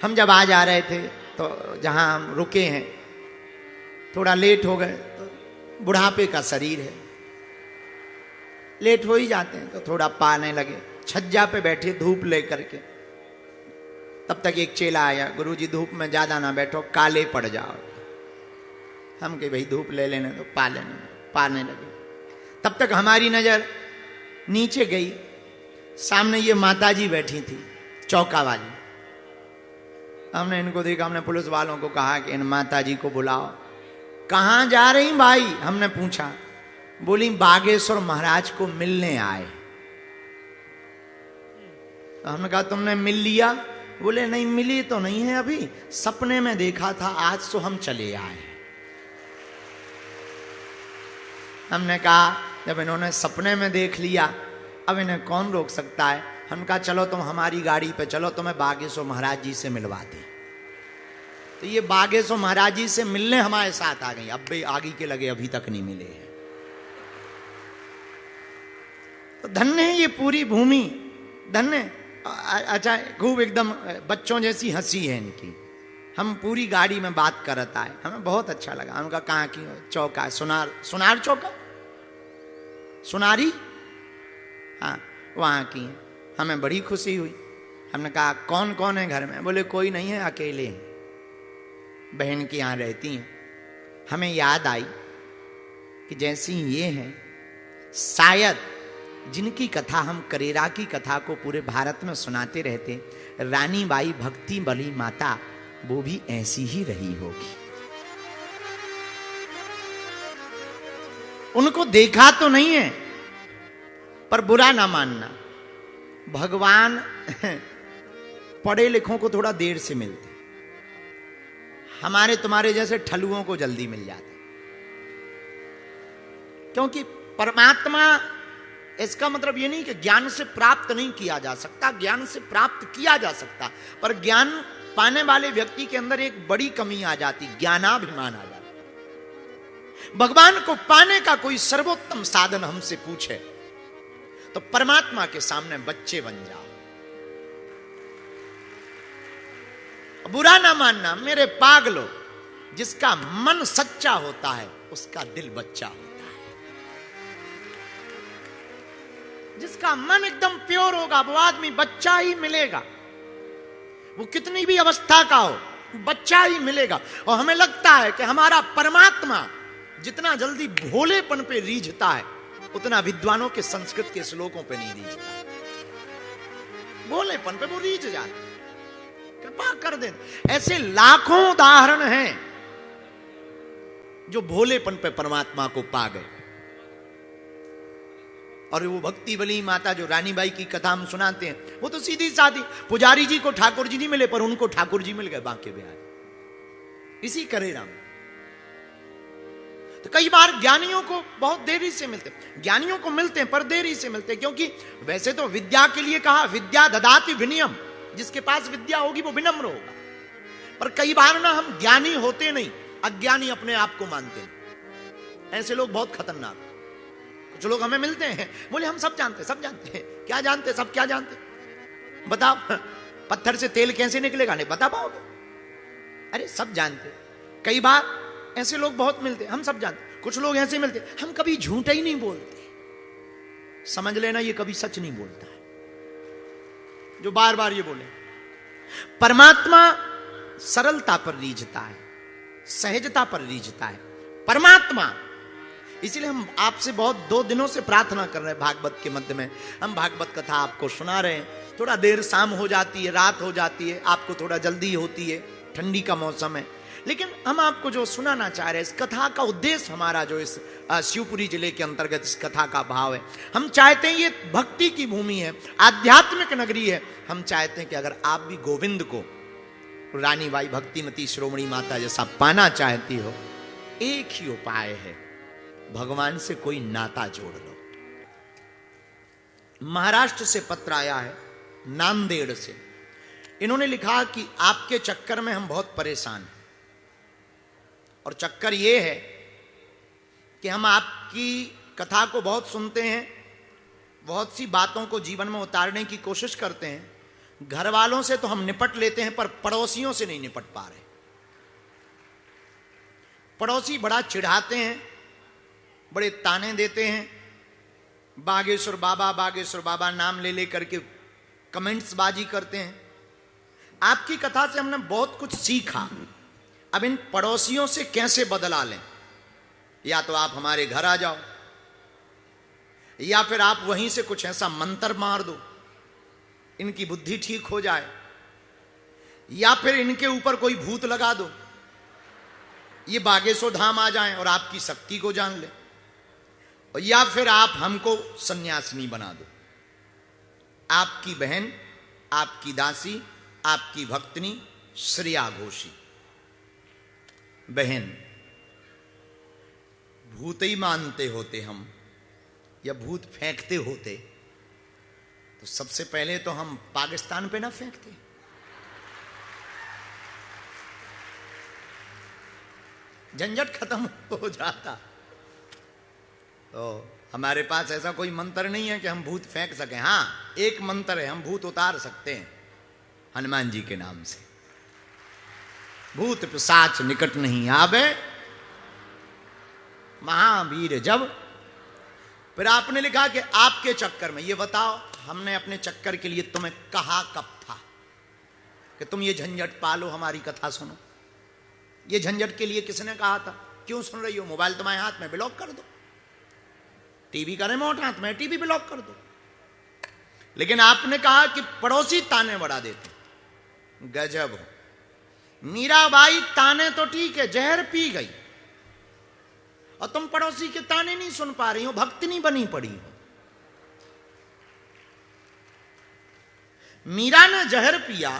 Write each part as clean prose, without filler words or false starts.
हम जब आ जा रहे थे तो जहां हम रुके हैं थोड़ा लेट हो गए, तो बुढ़ापे का शरीर है, लेट हो ही जाते हैं, तो थोड़ा पाने लगे, छज्जा पे बैठे धूप ले करके। तब तक एक चेला आया, गुरुजी धूप में ज्यादा ना बैठो, काले पड़ जाओ। हम कहे भाई धूप ले लेने तो पा लेने, पाने लगे। तब तक हमारी नजर नीचे गई, सामने ये माताजी बैठी थी चौका वाली। हमने इनको देखा, हमने पुलिस वालों को कहा कि इन माताजी को बुलाओ। कहां जा रही भाई, हमने पूछा। बोली बागेश्वर महाराज को मिलने आए। तो हमने कहा तुमने मिल लिया? बोले नहीं, मिली तो नहीं है अभी, सपने में देखा था, आज तो हम चले आए। हमने कहा जब इन्होंने सपने में देख लिया, अब इन्हें कौन रोक सकता है। हम कहा चलो तुम हमारी गाड़ी पे चलो, तुम्हें बागेश्वर महाराज जी से मिलवाते। तो ये बागेश्वर महाराज जी से मिलने हमारे साथ आ गई। अब भी आगे के लगे अभी तक नहीं मिले हैं। तो धन्य है ये पूरी भूमि, धन्य। अच्छा, खूब एकदम बच्चों जैसी हंसी है इनकी। हम पूरी गाड़ी में बात करता है, हमें बहुत अच्छा लगा। उनका कहाँ की चौका, सुनार चौका, सुनारी, हाँ वहाँ की है। हमें बड़ी खुशी हुई। हमने कहा कौन कौन है घर में? बोले कोई नहीं है, अकेले हैं, बहन के यहाँ रहती हैं। हमें याद आई कि जैसी ये हैं, शायद जिनकी कथा हम करेरा की कथा को पूरे भारत में सुनाते रहते, रानी बाई भक्ति बली माता, वो भी ऐसी ही रही होगी। उनको देखा तो नहीं है, पर बुरा ना मानना, भगवान पढ़े लिखों को थोड़ा देर से मिलते, हमारे तुम्हारे जैसे ठलुओं को जल्दी मिल जाते। क्योंकि परमात्मा, इसका मतलब यह नहीं कि ज्ञान से प्राप्त नहीं किया जा सकता, ज्ञान से प्राप्त किया जा सकता, पर ज्ञान पाने वाले व्यक्ति के अंदर एक बड़ी कमी आ जाती, ज्ञानाभिमान आ जाता। भगवान को पाने का कोई सर्वोत्तम साधन हमसे पूछे तो परमात्मा के सामने बच्चे बन जाओ। बुरा ना मानना मेरे पागलो, जिसका मन सच्चा होता है उसका दिल बच्चा होता है। जिसका मन एकदम प्योर होगा वो आदमी बच्चा ही मिलेगा, वो कितनी भी अवस्था का हो, बच्चा ही मिलेगा। और हमें लगता है कि हमारा परमात्मा जितना जल्दी भोलेपन पे रीझता है, उतना विद्वानों के संस्कृत के श्लोकों पे नहीं रीझता। भोलेपन पे वो रीझ जाता, कृपा कर दे। ऐसे लाखों उदाहरण हैं जो भोलेपन पे परमात्मा को पा गए। और वो भक्ति बली माता जो रानी बाई की कथा हम सुनाते हैं, वो तो सीधी सादी, पुजारी जी को ठाकुर जी नहीं मिले पर उनको ठाकुर जी मिल गए बांके बिहारी, इसी करेरा में। तो कई बार ज्ञानियों को बहुत देरी से मिलते, ज्ञानियों को मिलते हैं पर देरी से मिलते हैं। क्योंकि वैसे तो विद्या के लिए कहा विद्या ददाति विनयम, जिसके पास विद्या होगी वो विनम्र होगा। पर कई बार ना हम ज्ञानी होते नहीं, अज्ञानी अपने आप को मानते हैं। ऐसे लोग बहुत खतरनाक। कुछ लोग हमें मिलते हैं, बोले हम सब जानते हैं। क्या जानते? सब क्या जानते? बताओ, पत्थर से तेल कैसे निकलेगा? नहीं बता पाओगे? अरे सब जानते। कई बार ऐसे लोग बहुत मिलते, हम सब जानते। कुछ लोग ऐसे मिलते, हम कभी झूठ ही नहीं बोलते, समझ लेना ये कभी सच नहीं बोलता है, जो बार बार ये बोले। परमात्मा सरलता पर रीझता है, सहजता पर रीझता है परमात्मा। इसलिए हम आपसे बहुत 2 दिनों से प्रार्थना कर रहे हैं। भागवत के मध्य में हम भागवत कथा आपको सुना रहे हैं। थोड़ा देर शाम हो जाती है, रात हो जाती है, आपको थोड़ा जल्दी होती है, ठंडी का मौसम है, लेकिन हम आपको जो सुनाना चाह रहे हैं, इस कथा का उद्देश्य हमारा जो इस शिवपुरी जिले के अंतर्गत इस कथा का भाव है, हम चाहते हैं ये भक्ति की भूमि है, आध्यात्मिक नगरी है। हम चाहते हैं कि अगर आप भी गोविंद को, रानी बाई भक्तिमती शिरोमणि माता जैसा पाना चाहती हो, एक ही उपाय है, भगवान से कोई नाता जोड़ लो। महाराष्ट्र से पत्र आया है, नांदेड़ से। इन्होंने लिखा कि आपके चक्कर में हम बहुत परेशान हैं, और चक्कर यह है कि हम आपकी कथा को बहुत सुनते हैं, बहुत सी बातों को जीवन में उतारने की कोशिश करते हैं, घर वालों से तो हम निपट लेते हैं, पर पड़ोसियों से नहीं निपट पा रहे। पड़ोसी बड़ा चिढ़ाते हैं, बड़े ताने देते हैं, बागेश्वर बाबा नाम ले लेकर के कमेंट्स बाजी करते हैं। आपकी कथा से हमने बहुत कुछ सीखा। अब इन पड़ोसियों से कैसे बदला लें? या तो आप हमारे घर आ जाओ, या फिर आप वहीं से कुछ ऐसा मंत्र मार दो, इनकी बुद्धि ठीक हो जाए, या फिर इनके ऊपर कोई भूत लगा दो, ये बागेश्वर धाम आ जाएं और आपकी शक्ति को जान ले, या फिर आप हमको सन्यासिनी बना दो। आपकी बहन, आपकी दासी, आपकी भक्तनी श्रेया घोषी। बहन, भूत ही मानते होते हम, या भूत फेंकते होते, तो सबसे पहले तो हम पाकिस्तान पे ना फेंकते। झंझट खत्म हो जाता। तो हमारे पास ऐसा कोई मंत्र नहीं है कि हम भूत फेंक सकें। हां, एक मंत्र है, हम भूत उतार सकते हैं हनुमान जी के नाम से। भूत पिशाच निकट नहीं आवे, महावीर जब। फिर आपने लिखा कि आपके चक्कर में, ये बताओ हमने अपने चक्कर के लिए तुम्हें कहा कब था कि तुम ये झंझट पालो, हमारी कथा सुनो? ये झंझट के लिए किसने कहा था? क्यों सुन रही हो? मोबाइल तुम्हारे हाथ में, ब्लॉक कर दो। टीवी का रिमोट हाथ में, टीवी ब्लॉक कर दो। लेकिन आपने कहा कि पड़ोसी ताने बढ़ा देते। गजब हो। मीराबाई ताने तो ठीक है, जहर पी गई, और तुम पड़ोसी के ताने नहीं सुन पा रही हो, भक्ति नहीं बनी पड़ी हो। मीरा ने जहर पिया,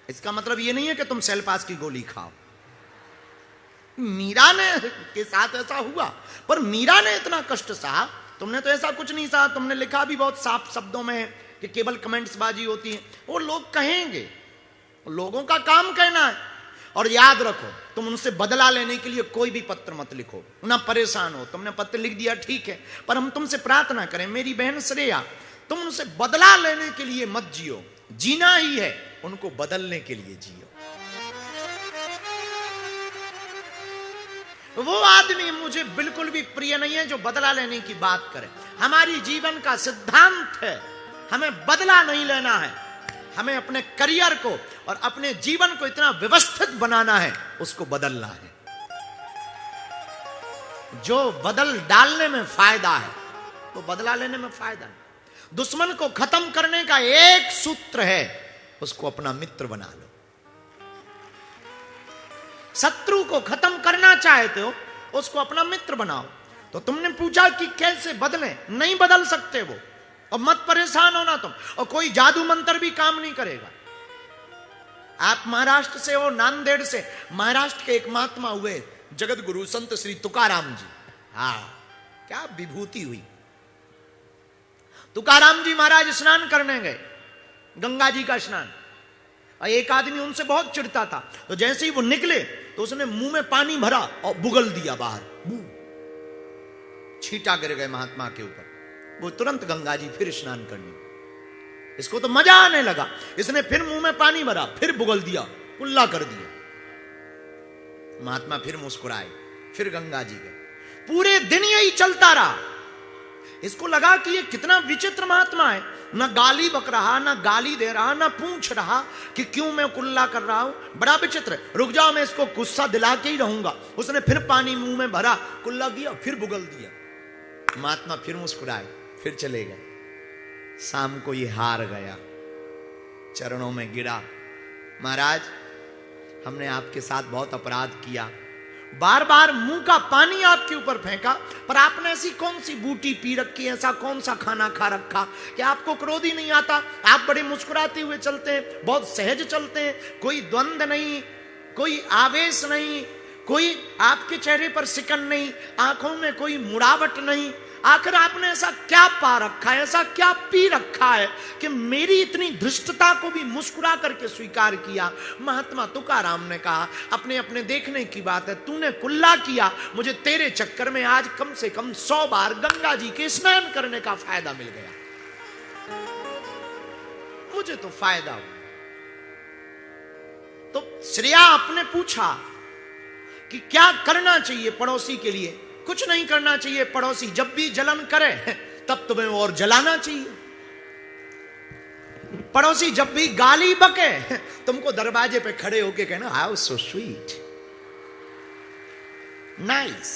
इसका मतलब यह नहीं है कि तुम सेलपास की गोली खाओ। मीरा ने के साथ ऐसा हुआ, पर मीरा ने इतना कष्ट सहा, तुमने तो ऐसा कुछ नहीं सहा। तुमने लिखा भी बहुत साफ शब्दों में है कि केवल कमेंट्स बाजी होती है। वो लोग कहेंगे, लोगों का काम कहना है। और याद रखो, तुम उनसे बदला लेने के लिए कोई भी पत्र मत लिखो, ना परेशान हो। तुमने पत्र लिख दिया ठीक है, पर हम तुमसे प्रार्थना करें, मेरी बहन श्रेया, तुम उनसे बदला लेने के लिए मत जियो। जीना ही है, उनको बदलने के लिए जियो। वो आदमी मुझे बिल्कुल भी प्रिय नहीं है जो बदला लेने की बात करे। हमारी जीवन का सिद्धांत है, हमें बदला नहीं लेना है। हमें अपने करियर को और अपने जीवन को इतना व्यवस्थित बनाना है, उसको बदलना है। जो बदल डालने में फायदा है, वो बदला लेने में फायदा नहीं। दुश्मन को खत्म करने का एक सूत्र है, उसको अपना मित्र बना लो। शत्रु को खत्म करना चाहते हो, उसको अपना मित्र बनाओ। तो तुमने पूछा कि कैसे बदलें? नहीं बदल सकते वो, और मत परेशान होना तुम, और कोई जादू मंत्र भी काम नहीं करेगा। आप महाराष्ट्र से हो, नांदेड़ से। महाराष्ट्र के एक महात्मा हुए जगत गुरु संत श्री तुकाराम जी। हाँ, क्या विभूति हुई। तुकाराम जी महाराज स्नान करने गए, गंगा जी का स्नान, और एक आदमी उनसे बहुत चिढ़ता था। तो जैसे ही वो निकले तो उसने मुंह में पानी भरा और बुगल दिया बाहर। छींटा गिर गए महात्मा के ऊपर। वो तुरंत गंगा जी फिर स्नान करने। इसको तो मजा आने लगा, इसने फिर मुंह में पानी भरा, फिर बुगल दिया, कुल्ला कर दिया। महात्मा फिर मुस्कुराए, फिर गंगा जी गए। पूरे दिन यही चलता रहा। इसको लगा कि ये कितना विचित्र महात्मा है, ना गाली बक रहा, ना गाली दे रहा, ना पूछ रहा कि क्यों मैं कुल्ला कर रहा हूं। बड़ा विचित्र। रुक जाओ, मैं इसको गुस्सा दिला के ही रहूंगा। उसने फिर पानी मुंह में भरा, कुल्ला किया, फिर बुगल दिया। महात्मा फिर मुस्कुराए, फिर चले गए। शाम को ये हार गया, चरणों में गिरा। महाराज, हमने आपके साथ बहुत अपराध किया, बार बार मुंह का पानी आपके ऊपर फेंका, पर आपने ऐसी कौन सी बूटी पी रखी, ऐसा कौन सा खाना खा रखा कि आपको क्रोध ही नहीं आता? आप बड़े मुस्कुराते हुए चलते हैं, बहुत सहज चलते हैं, कोई द्वंद्व नहीं, कोई आवेश नहीं, कोई आपके चेहरे पर सिकन नहीं, आंखों में कोई मुड़ावट नहीं। आखिर आपने ऐसा क्या पा रखा है, ऐसा क्या पी रखा है कि मेरी इतनी धृष्टता को भी मुस्कुरा करके स्वीकार किया? महात्मा तुकाराम ने कहा, अपने अपने देखने की बात है। तूने कुल्ला किया, मुझे तेरे चक्कर में आज कम से कम 100 बार गंगा जी के स्नान करने का फायदा मिल गया। मुझे तो फायदा हुआ। तो श्रेया आपने पूछा कि क्या करना चाहिए पड़ोसी के लिए। कुछ नहीं करना चाहिए। पड़ोसी जब भी जलन करे तब तुम्हें और जलाना चाहिए। पड़ोसी जब भी गाली बके तुमको दरवाजे पे खड़े होके कहना हाउ सो स्वीट, नाइस।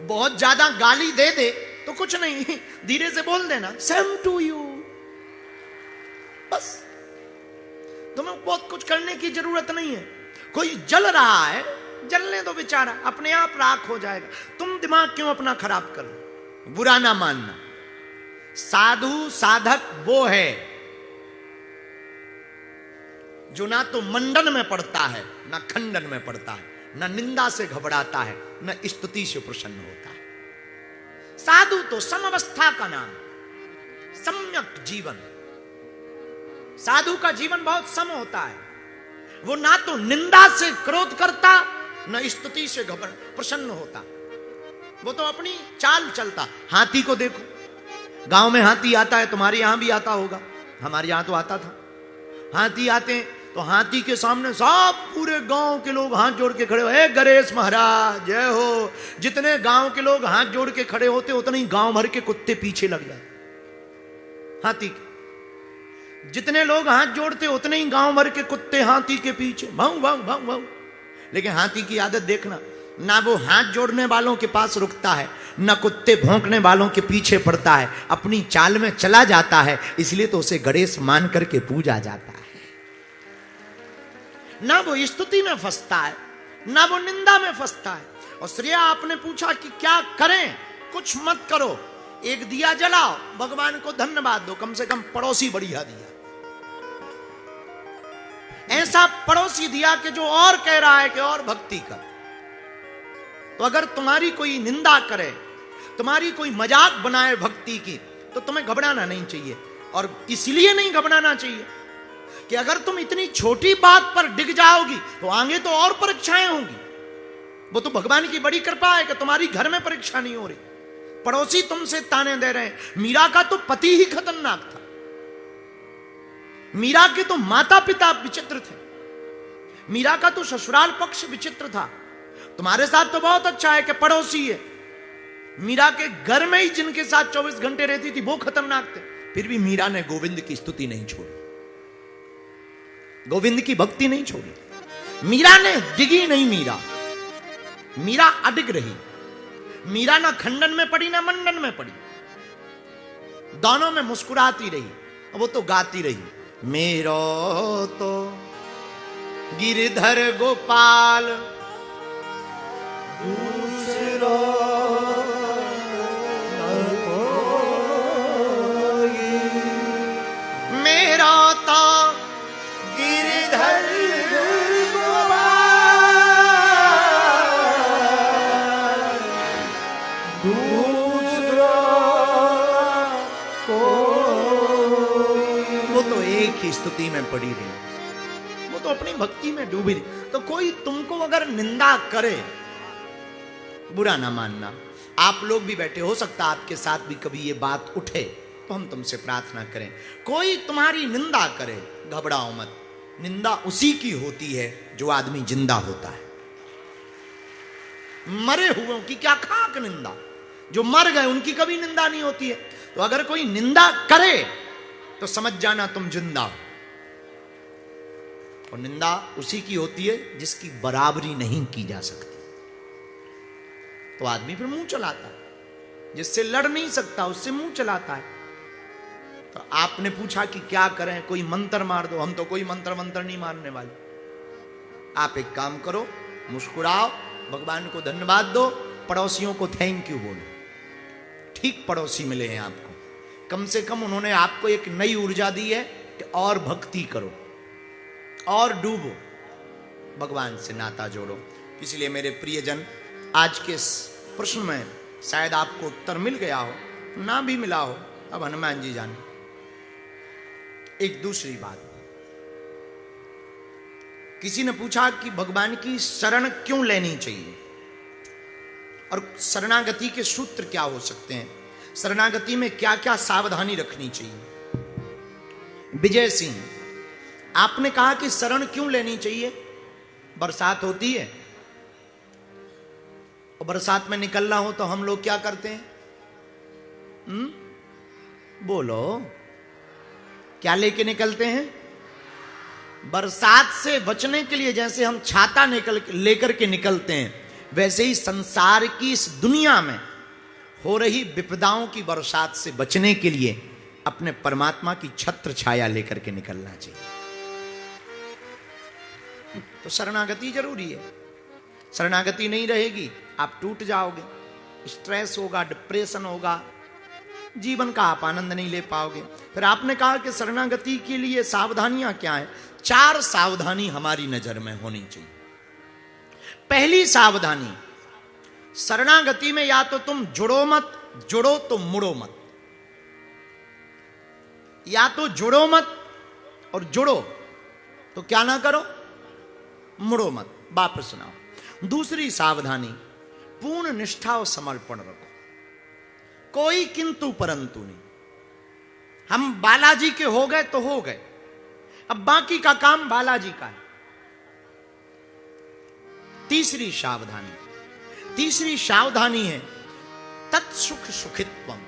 बहुत ज्यादा गाली दे दे तो कुछ नहीं, धीरे से बोल देना सेम टू यू। बस तुम्हें बहुत कुछ करने की जरूरत नहीं है। कोई जल रहा है, जलने दो बेचारा, अपने आप राख हो जाएगा। तुम दिमाग क्यों अपना खराब कर लो। बुरा ना मानना। साधु साधक वो है जो ना तो मंडन में पड़ता है ना खंडन में पड़ता है, ना निंदा से घबराता है ना स्तुति से प्रसन्न होता है। साधु तो समवस्था का नाम, सम्यक जीवन। साधु का जीवन बहुत सम होता है। वो ना तो निंदा से क्रोध करता न स्तुति से प्रसन्न होता। वो तो अपनी चाल चलता। हाथी को देखो, गांव में हाथी आता है, तुम्हारे यहां भी आता होगा, हमारे यहां तो आता था। हाथी आते हैं तो हाथी के सामने सब पूरे गांव के लोग हाथ जोड़ के खड़े हो, हे गणेश महाराज जय हो। जितने गांव के लोग हाथ जोड़ के खड़े होते उतने ही गांव भर के कुत्ते पीछे लग जाते हाथी के। जितने लोग हाथ जोड़ते उतने ही गांव भर के कुत्ते हाथी के पीछे भाऊ भाऊ भाऊ भाऊ। लेकिन हाथी की आदत देखना, ना वो हाथ जोड़ने वालों के पास रुकता है, ना कुत्ते भौंकने वालों के पीछे पड़ता है, अपनी चाल में चला जाता है। इसलिए तो उसे गणेश मान करके पूजा जाता है। ना वो स्तुति में फंसता है ना वो निंदा में फंसता है। और श्रेया आपने पूछा कि क्या करें। कुछ मत करो, एक दिया जलाओ, भगवान को धन्यवाद दो, कम से कम पड़ोसी बढ़िया दिया। ऐसा पड़ोसी दिया कि जो और कह रहा है कि और भक्ति कर। तो अगर तुम्हारी कोई निंदा करे, तुम्हारी कोई मजाक बनाए भक्ति की, तो तुम्हें घबराना नहीं चाहिए। और इसलिए नहीं घबराना चाहिए कि अगर तुम इतनी छोटी बात पर डिग जाओगी तो आगे तो और परीक्षाएं होंगी। वो तो भगवान की बड़ी कृपा है कि तुम्हारी घर में परीक्षा नहीं हो रही, पड़ोसी तुमसे ताने दे रहे हैं। मीरा का तो पति ही खतरनाक था। मीरा के तो माता पिता विचित्र थे। मीरा का तो ससुराल पक्ष विचित्र था। तुम्हारे साथ तो बहुत अच्छा है कि पड़ोसी है। मीरा के घर में ही जिनके साथ 24 घंटे रहती थी वो खतरनाक थे। फिर भी मीरा ने गोविंद की स्तुति नहीं छोड़ी, गोविंद की भक्ति नहीं छोड़ी। मीरा ने डिगी नहीं। मीरा अडिग रही। मीरा ना खंडन में पड़ी ना मंडन में पड़ी, दोनों में मुस्कुराती रही। वो तो गाती रही, मेरो तो गिरधर गोपाल दूसरो मेरा तो गिरधर की स्तुति में पड़ी रही। वो तो अपनी भक्ति में डूबी रही। तो कोई तुमको अगर निंदा करे, बुरा ना मानना। आप लोग भी बैठे, हो सकता आपके साथ भी कभी ये बात उठे, तो हम तुमसे प्रार्थना करें। कोई तुम्हारी निंदा करे, घबराओ मत। निंदा उसी की होती है जो आदमी जिंदा होता है। मरे हुओं की क्या खाक निंदा, जो मर गए उनकी कभी निंदा नहीं होती है। तो अगर कोई निंदा करे तो समझ जाना तुम जिंदा हो। और निंदा उसी की होती है जिसकी बराबरी नहीं की जा सकती। तो आदमी फिर मुंह चलाता है, जिससे लड़ नहीं सकता उससे मुंह चलाता है। तो आपने पूछा कि क्या करें, कोई मंत्र मार दो। हम तो कोई मंत्र नहीं मारने वाले। आप एक काम करो, मुस्कुराओ, भगवान को धन्यवाद दो, पड़ोसियों को थैंक यू बोलो। ठीक पड़ोसी मिले हैं आपको, कम से कम उन्होंने आपको एक नई ऊर्जा दी है कि और भक्ति करो और डूबो, भगवान से नाता जोड़ो। इसलिए मेरे प्रियजन, आज के प्रश्न में शायद आपको उत्तर मिल गया हो, ना भी मिला हो, अब हनुमान जी जाने। एक दूसरी बात, किसी ने पूछा कि भगवान की शरण क्यों लेनी चाहिए और शरणागति के सूत्र क्या हो सकते हैं, शरणागति में क्या क्या सावधानी रखनी चाहिए। विजय सिंह आपने कहा कि शरण क्यों लेनी चाहिए? बरसात होती है और बरसात में निकलना हो तो हम लोग क्या करते हैं? बोलो, क्या लेके निकलते हैं? बरसात से बचने के लिए जैसे हम छाता लेकर के निकलते हैं, वैसे ही संसार की इस दुनिया में हो रही विपदाओं की बरसात से बचने के लिए अपने परमात्मा की छत्र छाया लेकर के निकलना चाहिए। तो शरणागति जरूरी है। शरणागति नहीं रहेगी, आप टूट जाओगे, स्ट्रेस होगा, डिप्रेशन होगा, जीवन का आप आनंद नहीं ले पाओगे। फिर आपने कहा कि शरणागति के लिए सावधानियां क्या है? 4 सावधानी हमारी नजर में होनी चाहिए। पहली सावधानी, शरणागति में या तो तुम जुड़ो मत, जुड़ो तो मुड़ो मत। या तो जुड़ो मत और जुड़ो तो क्या ना करो, मुड़ो मत, वापस ना आओ। दूसरी सावधानी, पूर्ण निष्ठा और समर्पण रखो, कोई किंतु परंतु नहीं। हम बालाजी के हो गए तो हो गए, अब बाकी का काम बालाजी का है। तीसरी सावधानी है तत्सुख सुखित्वम,